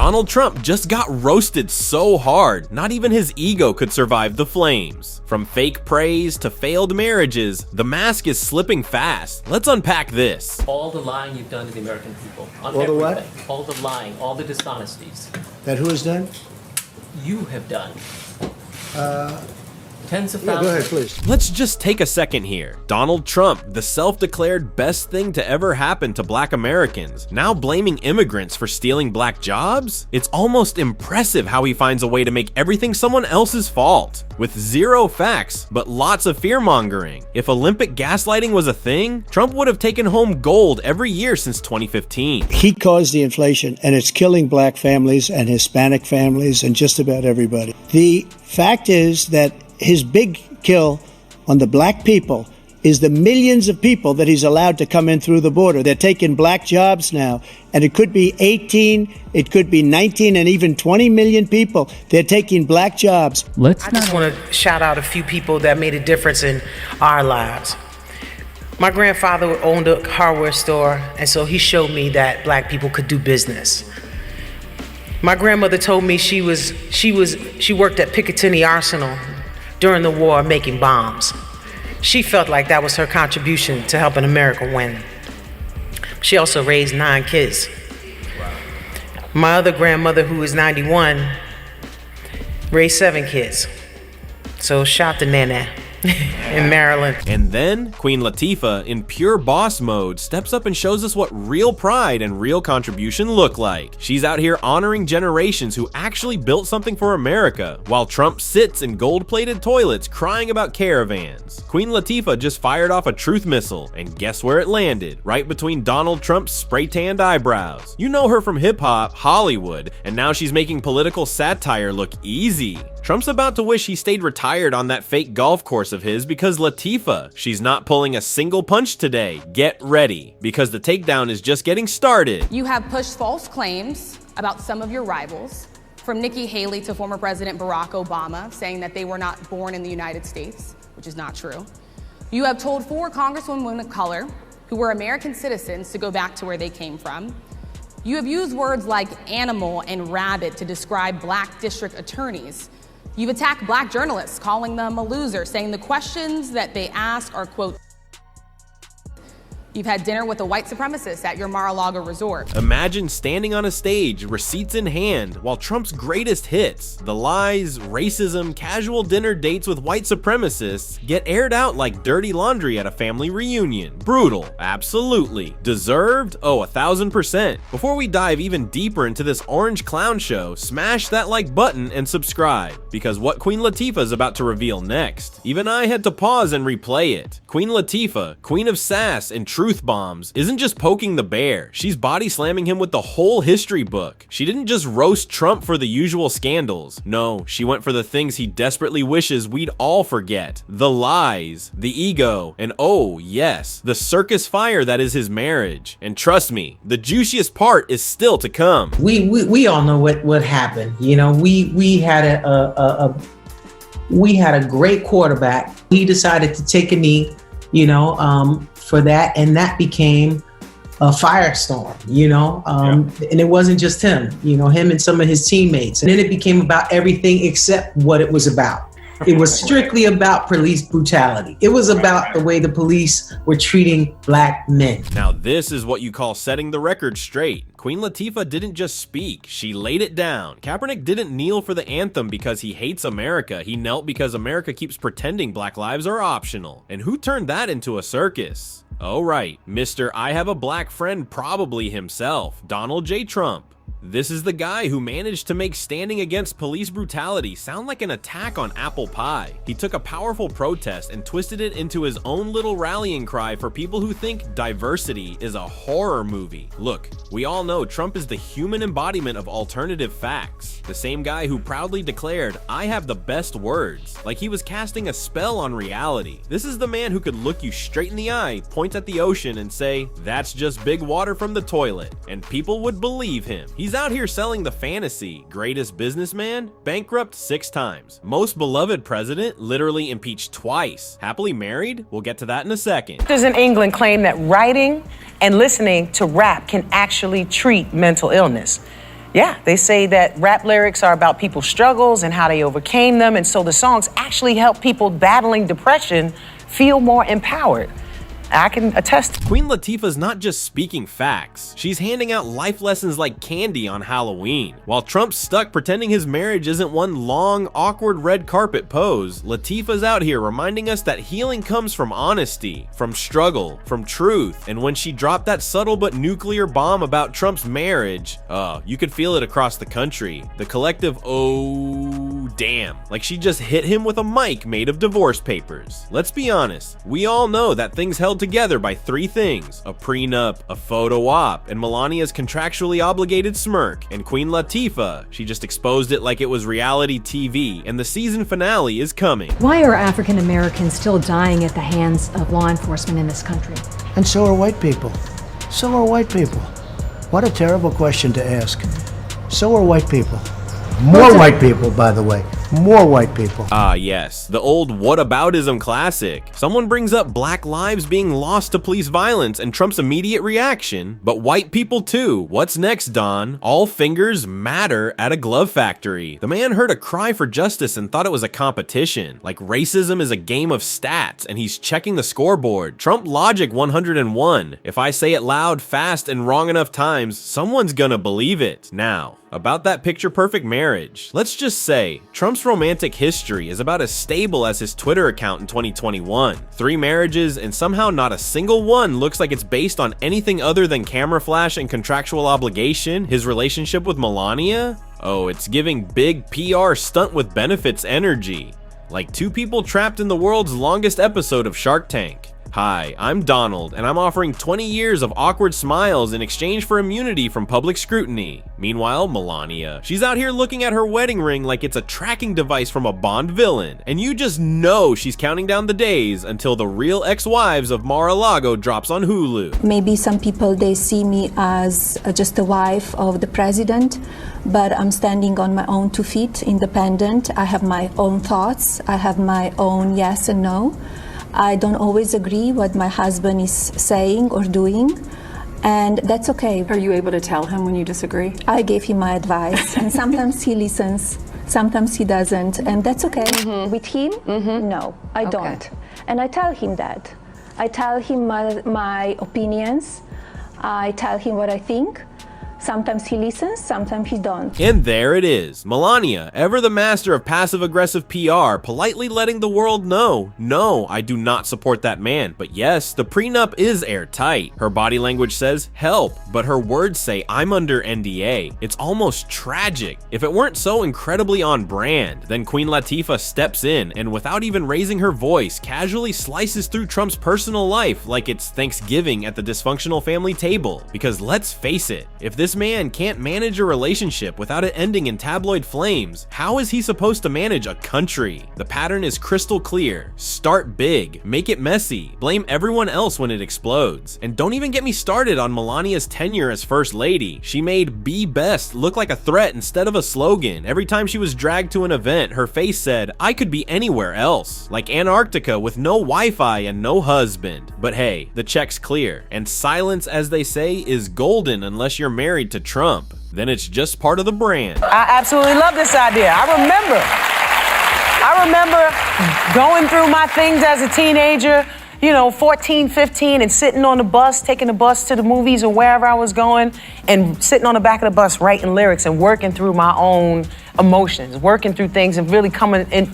Donald Trump just got roasted so hard, not even his ego could survive the flames. From fake praise to failed marriages, the mask is slipping fast. Let's unpack this. All the lying you've done to the American people. On all everything. The what? All the lying, all the dishonesties. That who has done? You have done. Tens of thousands. Go ahead, please. Let's just take a second here. Donald Trump, the self-declared best thing to ever happen to black Americans, now blaming immigrants for stealing black jobs? It's almost impressive how he finds a way to make everything someone else's fault. With zero facts, but lots of fear-mongering. If Olympic gaslighting was a thing, Trump would have taken home gold every year since 2015. He caused the inflation, and it's killing black families and Hispanic families and just about everybody. The fact is that his big kill on the black people is the millions of people that he's allowed to come in through the border. They're taking black jobs now, and it could be 18, it could be 19, and even 20 million people. They're taking black jobs. I just want to shout out a few people that made a difference in our lives. My grandfather owned a hardware store, and so he showed me that black people could do business. My grandmother told me she worked at Picatinny Arsenal during the war making bombs. She felt like that was her contribution to helping America win. She also raised 9 kids. My other grandmother, who is 91, raised 7 kids. So shout to Nana in Maryland. And then Queen Latifah, in pure boss mode, steps up and shows us what real pride and real contribution look like. She's out here honoring generations who actually built something for America, while Trump sits in gold-plated toilets crying about caravans. Queen Latifah just fired off a truth missile, and guess where it landed? Right between Donald Trump's spray-tanned eyebrows. You know her from hip-hop, Hollywood, and now she's making political satire look easy. Trump's about to wish he stayed retired on that fake golf course of his because Latifah, she's not pulling a single punch today. Get ready, because the takedown is just getting started. You have pushed false claims about some of your rivals, from Nikki Haley to former President Barack Obama, saying that they were not born in the United States, which is not true. You have told 4 congresswomen of color who were American citizens to go back to where they came from. You have used words like animal and rabbit to describe black district attorneys. You've attacked black journalists, calling them a loser, saying the questions that they ask are, quote, You've had dinner with a white supremacist at your Mar-a-Lago resort. Imagine standing on a stage, receipts in hand, while Trump's greatest hits, the lies, racism, casual dinner dates with white supremacists, get aired out like dirty laundry at a family reunion. Brutal, absolutely. Deserved? Oh, 1000%. Before we dive even deeper into this orange clown show, smash that like button and subscribe, because what Queen Latifah is about to reveal next, even I had to pause and replay it. Queen Latifah, queen of sass and truth bombs, isn't just poking the bear, she's body slamming him with the whole history book. She didn't just roast Trump for the usual scandals. No, she went for the things he desperately wishes we'd all forget. The lies, the ego, and oh yes, the circus fire that is his marriage. And trust me, the juiciest part is still to come. We all know what happened. You know, we had a great quarterback. He decided to take a knee, for that, and that became a firestorm, and it wasn't just him, him and some of his teammates. And then it became about everything except what it was about. It was strictly about police brutality. It was about the way the police were treating black men. Now this is what you call setting the record straight. Queen Latifah didn't just speak, she laid it down. Kaepernick didn't kneel for the anthem because he hates America. He knelt because America keeps pretending black lives are optional. And who turned that into a circus? Oh right, Mr. I have a black friend, probably himself, Donald J. Trump. This is the guy who managed to make standing against police brutality sound like an attack on apple pie. He took a powerful protest and twisted it into his own little rallying cry for people who think diversity is a horror movie. Look, we all know Trump is the human embodiment of alternative facts. The same guy who proudly declared, "I have the best words," like he was casting a spell on reality. This is the man who could look you straight in the eye, point at the ocean, and say, "That's just big water from the toilet," and people would believe him. He's out here selling the fantasy. Greatest businessman? Bankrupt 6 times. Most beloved president? Literally impeached twice. Happily married? We'll get to that in a second. Doctors in England claim that writing and listening to rap can actually treat mental illness. Yeah, they say that rap lyrics are about people's struggles and how they overcame them, and so the songs actually help people battling depression feel more empowered. I can attest. Queen Latifah's not just speaking facts, she's handing out life lessons like candy on Halloween. While Trump's stuck pretending his marriage isn't one long, awkward red carpet pose, Latifah's out here reminding us that healing comes from honesty, from struggle, from truth, and when she dropped that subtle but nuclear bomb about Trump's marriage, you could feel it across the country. The collective, oh damn, like she just hit him with a mic made of divorce papers. Let's be honest, we all know that things held together by three things: a prenup, a photo op, and Melania's contractually obligated smirk. And Queen Latifah, she just exposed it like it was reality TV, and the season finale is coming. Why are African Americans still dying at the hands of law enforcement in this country? And so are white people. So are white people. What a terrible question to ask. So are white people. More white people, by the way. More white people. Ah, yes, the old whataboutism classic. Someone brings up black lives being lost to police violence and Trump's immediate reaction, but white people too. What's next, Don? All fingers matter at a glove factory. The man heard a cry for justice and thought it was a competition. Like racism is a game of stats and he's checking the scoreboard. Trump logic 101. If I say it loud, fast, and wrong enough times, someone's gonna believe it. Now, about that picture-perfect marriage. Let's just say, Trump's romantic history is about as stable as his Twitter account in 2021. 3 marriages, and somehow not a single one looks like it's based on anything other than camera flash and contractual obligation. His relationship with Melania? Oh, it's giving big PR stunt with benefits energy. Like 2 people trapped in the world's longest episode of Shark Tank. Hi, I'm Donald, and I'm offering 20 years of awkward smiles in exchange for immunity from public scrutiny. Meanwhile, Melania, she's out here looking at her wedding ring like it's a tracking device from a Bond villain, and you just know she's counting down the days until The Real Ex-Wives of Mar-a-Lago drops on Hulu. Maybe some people, they see me as just a wife of the president, but I'm standing on my own 2 feet, independent. I have my own thoughts. I have my own yes and no. I don't always agree what my husband is saying or doing, and that's okay. Are you able to tell him when you disagree? I gave him my advice, and sometimes he listens, sometimes he doesn't, and that's okay. With him, no, I don't. And I tell him that. I tell him my opinions. I tell him what I think. Sometimes he listens, sometimes he don't. And there it is. Melania, ever the master of passive-aggressive PR, politely letting the world know, no, I do not support that man. But yes, the prenup is airtight. Her body language says, help, but her words say, I'm under NDA. It's almost tragic. If it weren't so incredibly on brand, then Queen Latifah steps in and without even raising her voice, casually slices through Trump's personal life like it's Thanksgiving at the dysfunctional family table. Because let's face it, if this man can't manage a relationship without it ending in tabloid flames, how is he supposed to manage a country? The pattern is crystal clear. Start big, make it messy, blame everyone else when it explodes. And don't even get me started on Melania's tenure as First Lady. She made "Be Best" look like a threat instead of a slogan. Every time she was dragged to an event, her face said, I could be anywhere else. Like Antarctica with no Wi-Fi and no husband. But hey, the check's clear. And silence, as they say, is golden unless you're married to Trump. Then it's just part of the brand. I absolutely love this idea. I remember going through my things as a teenager, 14, 15, and sitting on the bus, taking the bus to the movies or wherever I was going, and sitting on the back of the bus writing lyrics and working through my own emotions, working through things and really coming in,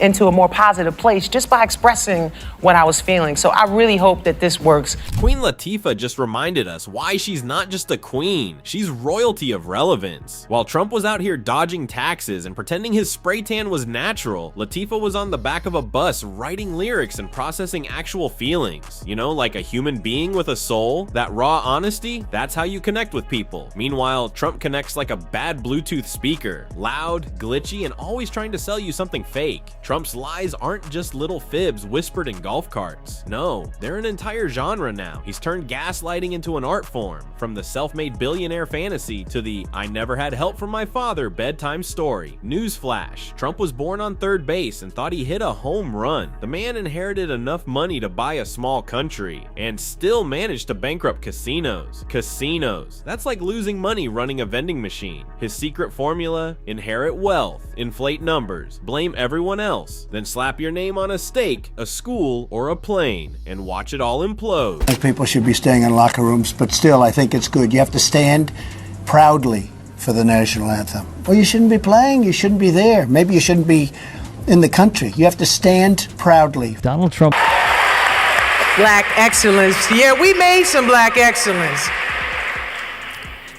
into a more positive place just by expressing what I was feeling. So I really hope that this works. Queen Latifah just reminded us why she's not just a queen, she's royalty of relevance. While Trump was out here dodging taxes and pretending his spray tan was natural, Latifah was on the back of a bus writing lyrics and processing actual feelings. Like a human being with a soul. That raw honesty, that's how you connect with people. Meanwhile, Trump connects like a bad Bluetooth speaker, loud, glitchy, and always trying to sell you something fake. Trump's lies aren't just little fibs whispered in golf carts. No, they're an entire genre now. He's turned gaslighting into an art form, from the self-made billionaire fantasy to the I never had help from my father bedtime story. Newsflash, Trump was born on third base and thought he hit a home run. The man inherited enough money to buy a small country and still managed to bankrupt casinos. That's like losing money running a vending machine. His secret formula: inherit wealth, inflate numbers, blame everyone else, then slap your name on a stake, a school, or a plane, and watch it all implode. People should be staying in locker rooms, but still, I think it's good. You have to stand proudly for the national anthem. Well, you shouldn't be playing, you shouldn't be there. Maybe you shouldn't be in the country. You have to stand proudly. Donald Trump. Black excellence. Yeah, we made some black excellence.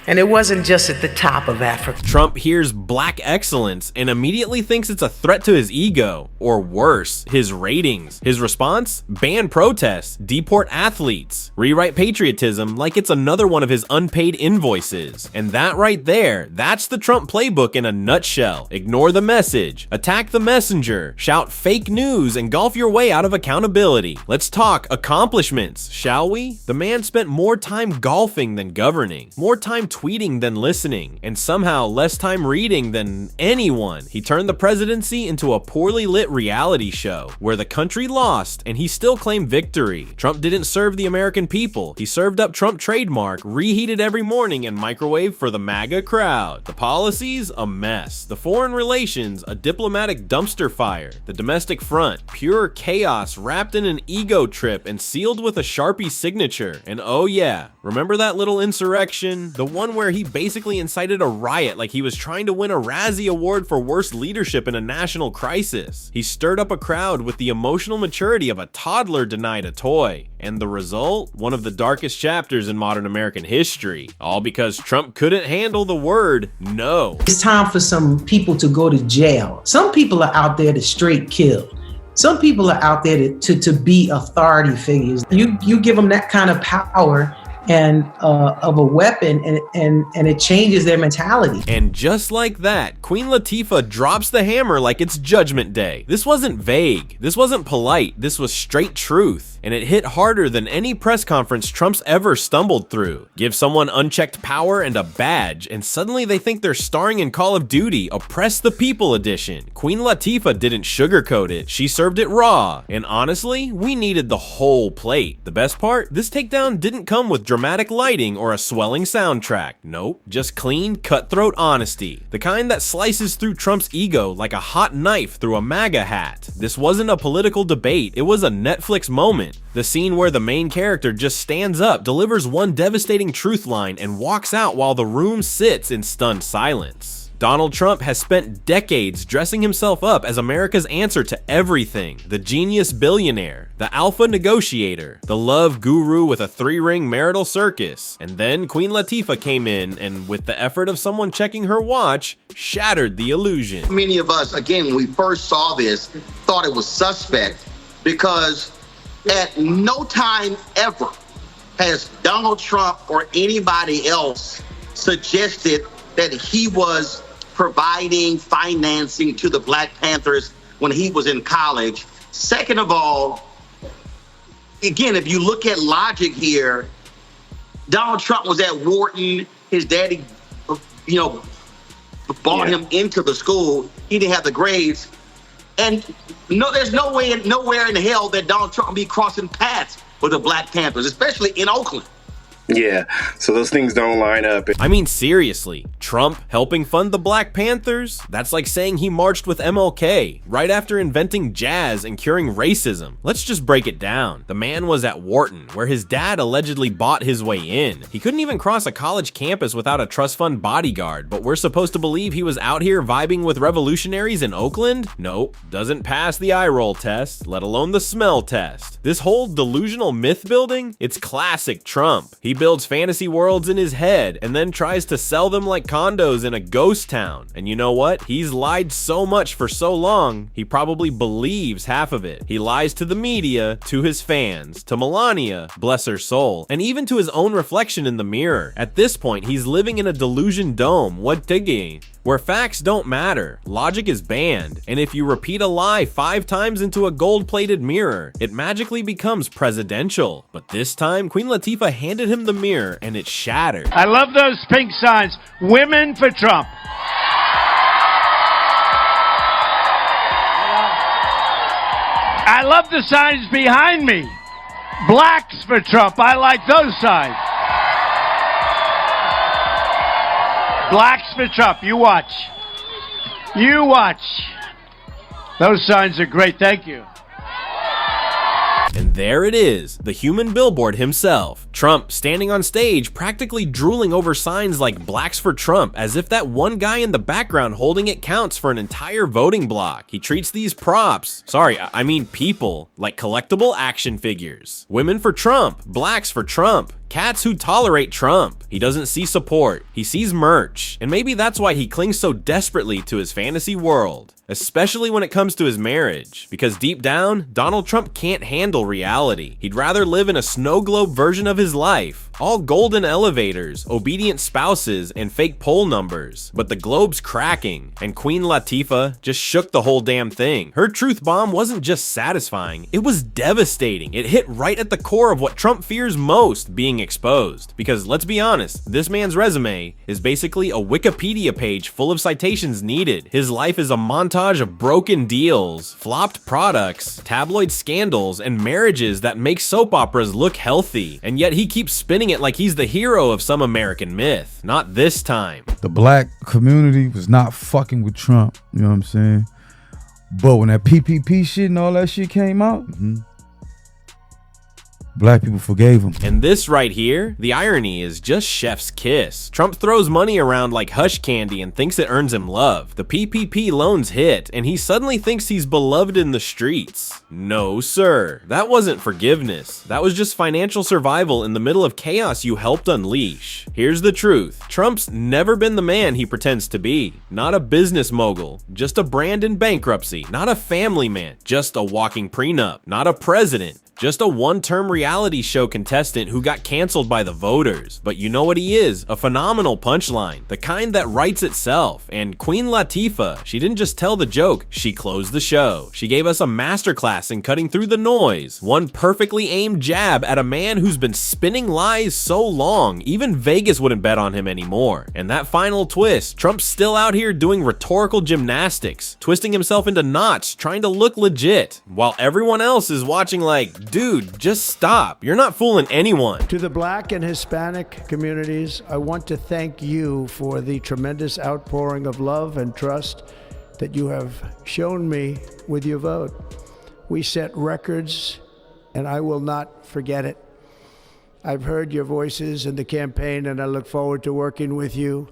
And it wasn't just at the top of Africa. Trump hears black excellence and immediately thinks it's a threat to his ego, or worse, his ratings. His response? Ban protests, deport athletes, rewrite patriotism like it's another one of his unpaid invoices. And that right there, that's the Trump playbook in a nutshell. Ignore the message, attack the messenger, shout fake news, and golf your way out of accountability. Let's talk accomplishments, shall we? The man spent more time golfing than governing, more time tweeting than listening, and somehow less time reading than anyone. He turned the presidency into a poorly lit reality show where the country lost and he still claimed victory. Trump didn't serve the American people. He served up Trump trademark, reheated every morning and microwaved for the MAGA crowd. The policies, a mess. The foreign relations, a diplomatic dumpster fire. The domestic front, pure chaos wrapped in an ego trip and sealed with a Sharpie signature. And oh yeah, remember that little insurrection? The one where he basically incited a riot like he was trying to win a Razzie Award for worst leadership in a national crisis. He stirred up a crowd with the emotional maturity of a toddler denied a toy. And the result? One of the darkest chapters in modern American history. All because Trump couldn't handle the word no. It's time for some people to go to jail. Some people are out there to straight kill. Some people are out there to be authority figures. You give them that kind of power and of a weapon, and it changes their mentality. And just like that, Queen Latifah drops the hammer like it's Judgment Day. This wasn't vague. This wasn't polite. This was straight truth. And it hit harder than any press conference Trump's ever stumbled through. Give someone unchecked power and a badge, and suddenly they think they're starring in Call of Duty, Oppress the People edition. Queen Latifah didn't sugarcoat it. She served it raw. And honestly, we needed the whole plate. The best part? This takedown didn't come with dramatic lighting or a swelling soundtrack. Nope, just clean, cutthroat honesty. The kind that slices through Trump's ego like a hot knife through a MAGA hat. This wasn't a political debate, it was a Netflix moment. The scene where the main character just stands up, delivers one devastating truth line, and walks out while the room sits in stunned silence. Donald Trump has spent decades dressing himself up as America's answer to everything. The genius billionaire, the alpha negotiator, the love guru with a 3-ring marital circus. And then Queen Latifah came in and, with the effort of someone checking her watch, shattered the illusion. Many of us, again, when we first saw this, thought it was suspect because at no time ever has Donald Trump or anybody else suggested that he was providing financing to the Black Panthers when he was in college. Second of all, again, if you look at logic here, Donald Trump was at Wharton. His daddy, brought him into the school. He didn't have the grades. And there's nowhere in hell that Donald Trump would be crossing paths with the Black Panthers, especially in Oakland. Yeah, so those things don't line up. I mean, seriously, Trump helping fund the Black Panthers? That's like saying he marched with MLK right after inventing jazz and curing racism. Let's just break it down. The man was at Wharton, where his dad allegedly bought his way in. He couldn't even cross a college campus without a trust fund bodyguard, but we're supposed to believe he was out here vibing with revolutionaries in Oakland? Nope, doesn't pass the eye roll test, let alone the smell test. This whole delusional myth building? It's classic Trump. He builds fantasy worlds in his head and then tries to sell them like condos in a ghost town. And you know what? He's lied so much for so long, he probably believes half of it. He lies to the media, to his fans, to Melania, bless her soul, and even to his own reflection in the mirror. At this point, he's living in a delusion dome, what thingy? Where facts don't matter, logic is banned, and if you repeat a lie 5 times into a gold-plated mirror, it magically becomes presidential. But this time, Queen Latifah handed him the mirror and it shattered. I love those pink signs. Women for Trump. I love the signs behind me. Blacks for Trump. I like those signs. Blacks for Trump. You watch. You watch. Those signs are great. Thank you. And there it is, the human billboard himself. Trump standing on stage, practically drooling over signs like Blacks for Trump, as if that one guy in the background holding it counts for an entire voting block. He treats these props, I mean people, like collectible action figures. Women for Trump, blacks for Trump. Cats who tolerate Trump. He doesn't see support, he sees merch. And maybe that's why he clings so desperately to his fantasy world, especially when it comes to his marriage. Because deep down, Donald Trump can't handle reality. He'd rather live in a snow globe version of his life. All golden elevators, obedient spouses, and fake poll numbers. But the globe's cracking, and Queen Latifah just shook the whole damn thing. Her truth bomb wasn't just satisfying, it was devastating. It hit right at the core of what Trump fears most, being exposed. Because let's be honest, this man's resume is basically a Wikipedia page full of citations needed. His life is a montage of broken deals, flopped products, tabloid scandals, and marriages that make soap operas look healthy. And yet he keeps spinning it like he's the hero of some American myth. Not this time. The black community was not fucking with Trump, you know what I'm saying? But when that PPP shit and all that shit came out, black people forgave him. And this right here, the irony is just chef's kiss. Trump throws money around like hush candy and thinks it earns him love. The PPP loans hit, and he suddenly thinks he's beloved in the streets. No, sir. That wasn't forgiveness. That was just financial survival in the middle of chaos you helped unleash. Here's the truth. Trump's never been the man he pretends to be. Not a business mogul, just a brand in bankruptcy. Not a family man, just a walking prenup. Not a president, just a one-term reality show contestant who got canceled by the voters. But you know what he is? A phenomenal punchline. The kind that writes itself. And Queen Latifah, she didn't just tell the joke, she closed the show. She gave us a masterclass in cutting through the noise. One perfectly aimed jab at a man who's been spinning lies so long, even Vegas wouldn't bet on him anymore. And that final twist, Trump's still out here doing rhetorical gymnastics, twisting himself into knots, trying to look legit, while everyone else is watching like, dude, just stop. You're not fooling anyone. To the black and Hispanic communities, I want to thank you for the tremendous outpouring of love and trust that you have shown me with your vote. We set records, and I will not forget it. I've heard your voices in the campaign, and I look forward to working with you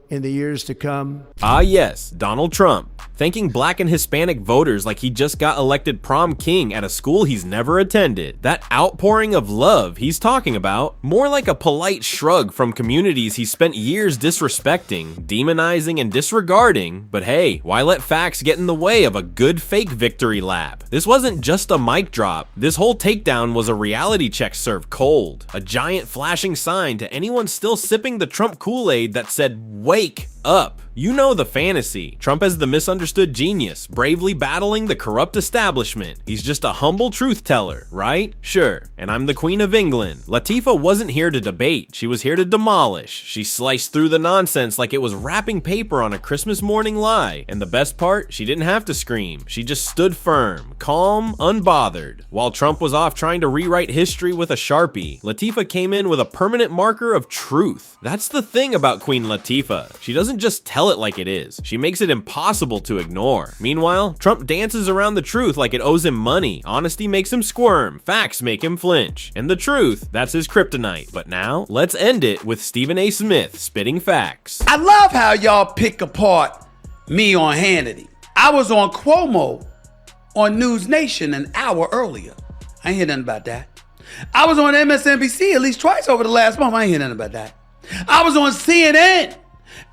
in the years to come. Ah yes, Donald Trump, thanking black and Hispanic voters like he just got elected prom king at a school he's never attended. That outpouring of love he's talking about, more like a polite shrug from communities he spent years disrespecting, demonizing, and disregarding. But hey, why let facts get in the way of a good fake victory lap? This wasn't just a mic drop. This whole takedown was a reality check served cold. A giant flashing sign to anyone still sipping the Trump Kool-Aid that said, wake up. You know the fantasy. Trump as the misunderstood genius, bravely battling the corrupt establishment. He's just a humble truth teller, right? Sure. And I'm the Queen of England. Latifah wasn't here to debate. She was here to demolish. She sliced through the nonsense like it was wrapping paper on a Christmas morning lie. And the best part, she didn't have to scream. She just stood firm, calm, unbothered. While Trump was off trying to rewrite history with a Sharpie, Latifah came in with a permanent marker of truth. That's the thing about Queen Latifah. She doesn't just tell it like it is. She makes it impossible to ignore. Meanwhile, Trump dances around the truth like it owes him money. Honesty makes him squirm. Facts make him flinch. And the truth, that's his kryptonite. But now, let's end it with Stephen A. Smith spitting facts. I love how y'all pick apart me on Hannity. I was on Cuomo on News Nation an hour earlier. I ain't hear nothing about that. I was on MSNBC at least twice over the last month. I ain't hear nothing about that. I was on CNN.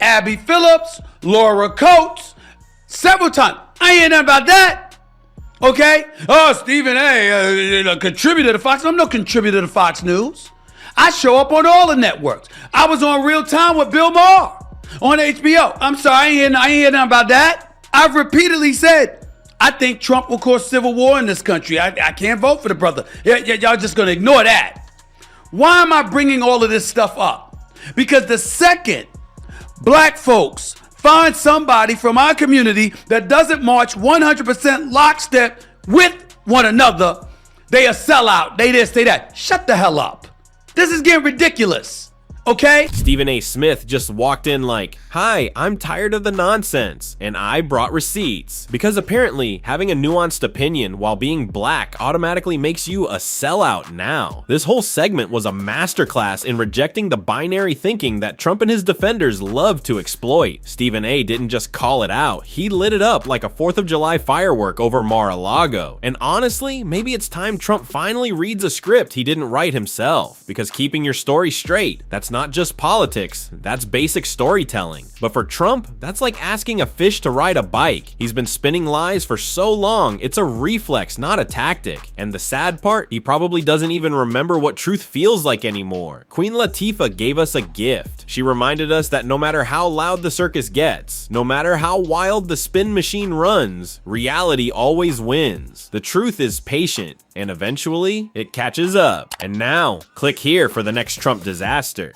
Abby Phillips, Laura Coates, several times. I ain't hear nothing about that. Okay? Oh, Stephen A. Contributor to Fox. I'm no contributor to Fox News. I show up on all the networks. I was on Real Time with Bill Maher on HBO. I'm sorry, I ain't hear nothing about that. I've repeatedly said, I think Trump will cause civil war in this country. I can't vote for the brother. Y'all just going to ignore that. Why am I bringing all of this stuff up? Because the second black folks find somebody from our community that doesn't march 100% lockstep with one another, they a sellout. They this, they that. Shut the hell up. This is getting ridiculous. okay? Stephen A. Smith just walked in like, "Hi, I'm tired of the nonsense, and I brought receipts." Because apparently, having a nuanced opinion while being black automatically makes you a sellout now. This whole segment was a masterclass in rejecting the binary thinking that Trump and his defenders love to exploit. Stephen A. didn't just call it out, he lit it up like a 4th of July firework over Mar-a-Lago. And honestly, maybe it's time Trump finally reads a script he didn't write himself, because keeping your story straight, that's not just politics, that's basic storytelling. But for Trump, that's like asking a fish to ride a bike. He's been spinning lies for so long, it's a reflex, not a tactic. And the sad part, he probably doesn't even remember what truth feels like anymore. Queen Latifah gave us a gift. She reminded us that no matter how loud the circus gets, no matter how wild the spin machine runs, reality always wins. The truth is patient, and eventually, it catches up. And now, click here for the next Trump disaster.